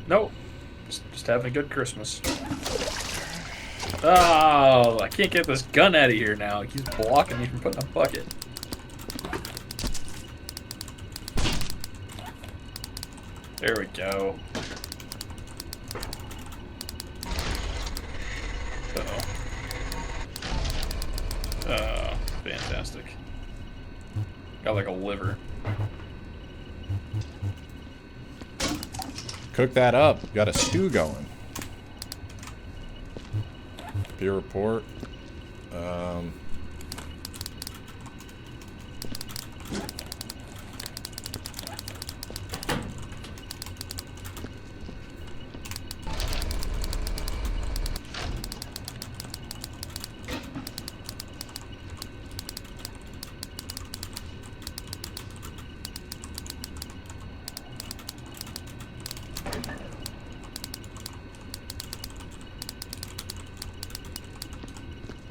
Nope. Just having a good Christmas. Oh, I can't get this gun out of here now. It keeps blocking me from putting a bucket. There we go. Uh-oh. Oh, fantastic. Got like a liver. Cook that up. Got a stew going. Peer report.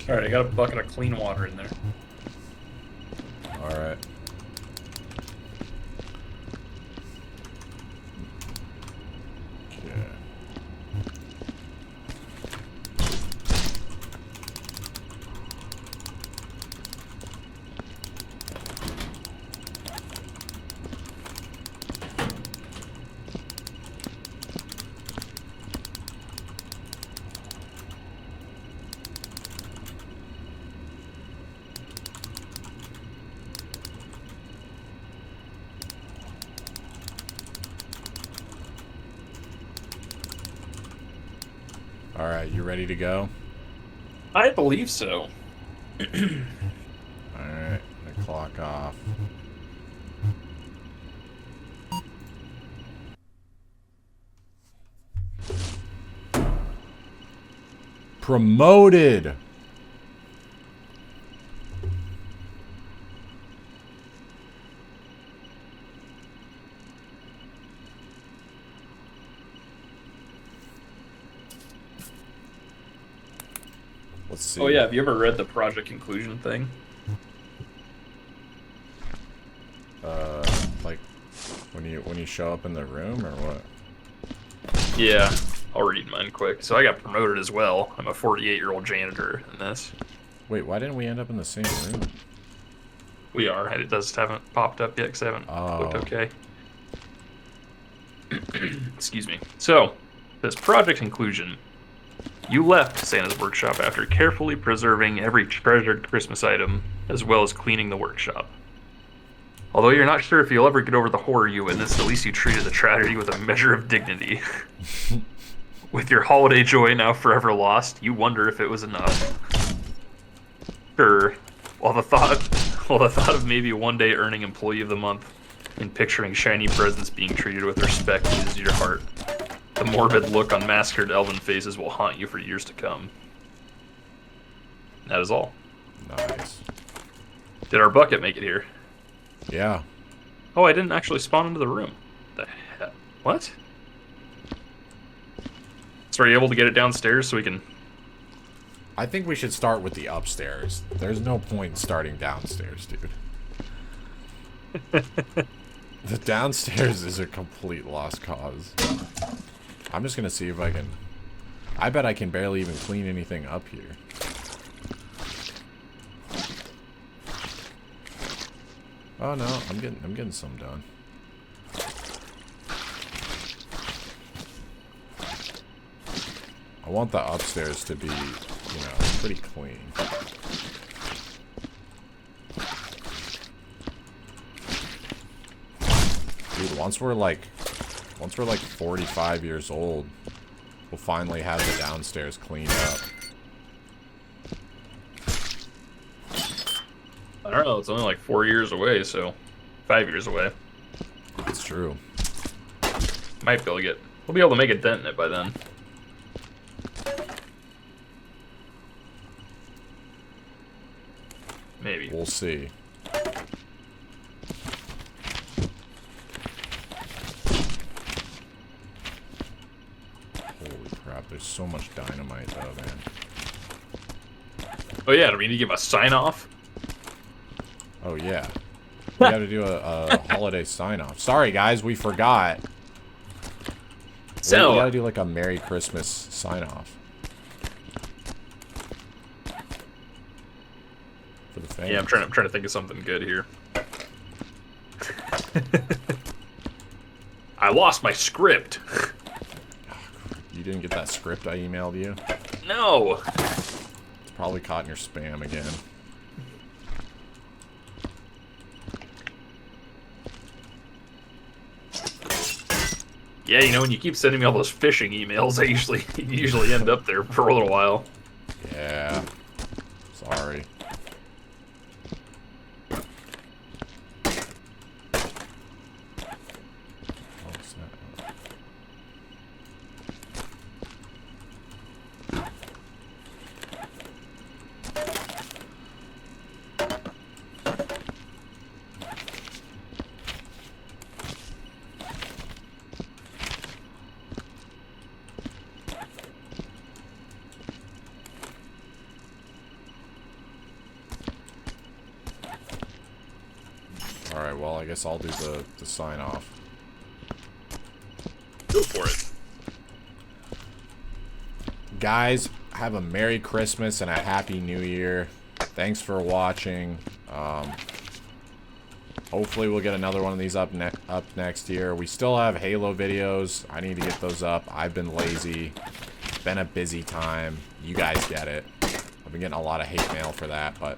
Alright, I got a bucket of clean water in there. Alright. Okay. Alright, you ready to go? I believe so. Alright, the clock off. Promoted! Let's see. Oh yeah, have you ever read the Project Conclusion thing? Like when you show up in the room or what? Yeah, I'll read mine quick. So I got promoted as well. I'm a 48-year-old janitor in this. Wait, why didn't we end up in the same room? We are, and it just haven't popped up yet because I haven't looked okay. Excuse me. So, this Project Conclusion. You left Santa's workshop after carefully preserving every treasured Christmas item, as well as cleaning the workshop. Although you're not sure if you'll ever get over the horror you witnessed, at least you treated the tragedy with a measure of dignity. With your holiday joy now forever lost, you wonder if it was enough. Sure, while the thought of maybe one day earning Employee of the Month and picturing shiny presents being treated with respect eases your heart, the morbid look on massacred elven faces will haunt you for years to come. That is all. Nice. Did our bucket make it here? Yeah. Oh, I didn't actually spawn into the room. The heck? What? So are you able to get it downstairs so we can... I think we should start with the upstairs. There's no point starting downstairs, dude. The downstairs is a complete lost cause. I'm just gonna see if I can... I bet I can barely even clean anything up here. Oh no, I'm getting some done. I want the upstairs to be, you know, pretty clean. Dude, once we're like 45 years old, we'll finally have the downstairs cleaned up. I don't know, it's only like 4 years away, so 5 years away. It's true. Might be able to we'll be able to make a dent in it by then. Maybe. We'll see. Holy crap, there's so much dynamite though, man. Oh yeah, do we need to give a sign-off? Oh yeah. We gotta do a holiday sign-off. Sorry guys, we forgot. So we gotta do like a Merry Christmas sign-off. For the fans. yeah, I'm trying to think of something good here. I lost my script. You didn't get that script I emailed you? No. It's probably caught in your spam again. Yeah, you know, when you keep sending me all those phishing emails, I usually end up there for a little while. Yeah. Sorry. What's that? Alright, well, I guess I'll do the sign off. Go for it. Guys, have a Merry Christmas and a Happy New Year. Thanks for watching. Hopefully we'll get another one of these up next year. We still have Halo videos. I need to get those up. I've been lazy. It's been a busy time. You guys get it. I've been getting a lot of hate mail for that, but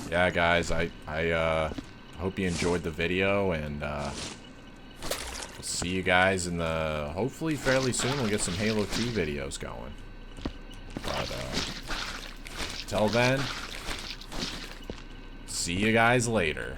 yeah, guys, I hope you enjoyed the video, and see you guys in the... Hopefully fairly soon we'll get some Halo 2 videos going. But, till then, see you guys later.